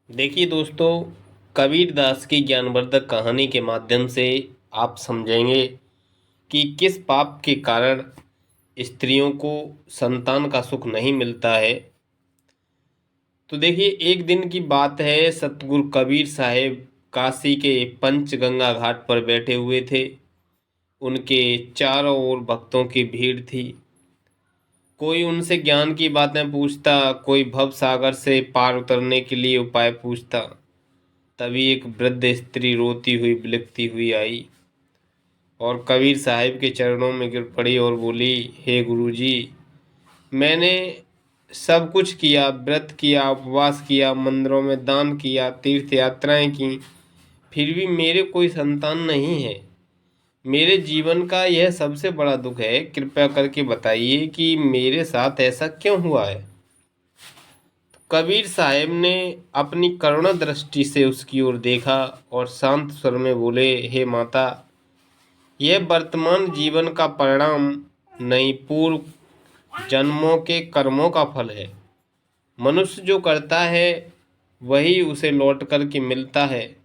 देखिए दोस्तों, कबीरदास की ज्ञानवर्धक कहानी के माध्यम से आप समझेंगे कि किस पाप के कारण स्त्रियों को संतान का सुख नहीं मिलता है। तो देखिए, एक दिन की बात है। सतगुरु कबीर साहेब काशी के पंचगंगा घाट पर बैठे हुए थे। उनके चारों ओर भक्तों की भीड़ थी। कोई उनसे ज्ञान की बातें पूछता, कोई भव सागर से पार उतरने के लिए उपाय पूछता। तभी एक वृद्ध स्त्री रोती हुई बिलखती हुई आई और कबीर साहिब के चरणों में गिर पड़ी और बोली, हे गुरुजी, मैंने सब कुछ किया, व्रत किया, उपवास किया, मंदिरों में दान किया, तीर्थ यात्राएं की, फिर भी मेरे कोई संतान नहीं है। मेरे जीवन का यह सबसे बड़ा दुख है। कृपया करके बताइए कि मेरे साथ ऐसा क्यों हुआ है। कबीर साहब ने अपनी करुणा दृष्टि से उसकी ओर देखा और शांत स्वर में बोले, हे माता, यह वर्तमान जीवन का परिणाम नहीं, पूर्व जन्मों के कर्मों का फल है। मनुष्य जो करता है वही उसे लौट कर के मिलता है।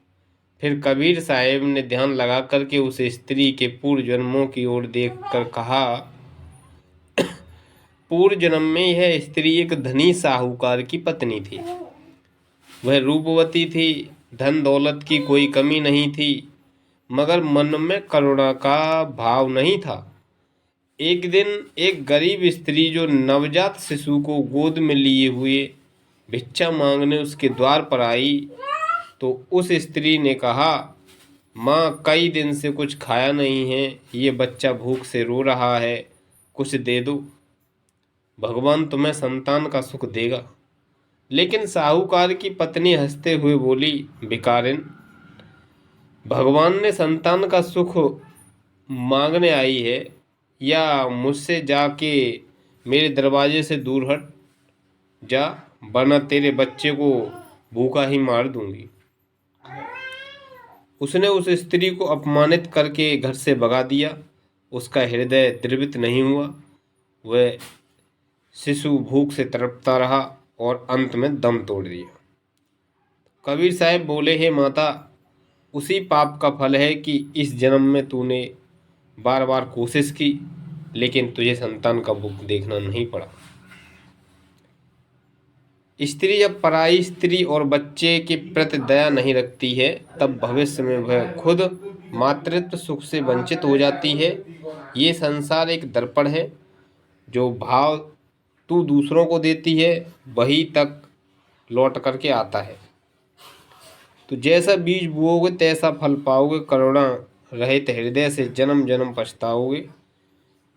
फिर कबीर साहब ने ध्यान लगा करके उस स्त्री के पूर्व जन्मों की ओर देख कर कहा, पूर्व जन्म में यह स्त्री एक धनी साहूकार की पत्नी थी। वह रूपवती थी, धन दौलत की कोई कमी नहीं थी, मगर मन में करुणा का भाव नहीं था। एक दिन एक गरीब स्त्री जो नवजात शिशु को गोद में लिए हुए भिक्षा मांगने उसके द्वार पर आई, तो उस स्त्री ने कहा, माँ, कई दिन से कुछ खाया नहीं है, ये बच्चा भूख से रो रहा है, कुछ दे दो, भगवान तुम्हें संतान का सुख देगा। लेकिन साहूकार की पत्नी हंसते हुए बोली, भिखारिन, भगवान ने संतान का सुख मांगने आई है, या मुझसे जाके मेरे दरवाजे से दूर हट जा, वरना तेरे बच्चे को भूखा ही मार दूंगी। उसने उस स्त्री को अपमानित करके घर से भगा दिया। उसका हृदय द्रवित नहीं हुआ। वह शिशु भूख से तड़पता रहा और अंत में दम तोड़ दिया। कबीर साहब बोले, हे माता, उसी पाप का फल है कि इस जन्म में तूने बार बार कोशिश की, लेकिन तुझे संतान का मुख देखना नहीं पड़ा। स्त्री जब पराई स्त्री और बच्चे के प्रति दया नहीं रखती है, तब भविष्य में वह खुद मातृत्व सुख से वंचित हो जाती है। ये संसार एक दर्पण है। जो भाव तू दूसरों को देती है वही तक लौट करके आता है। तो जैसा बीज बोओगे तैसा फल पाओगे। करुणा रहित हृदय से जन्म जन्म पछताओगे।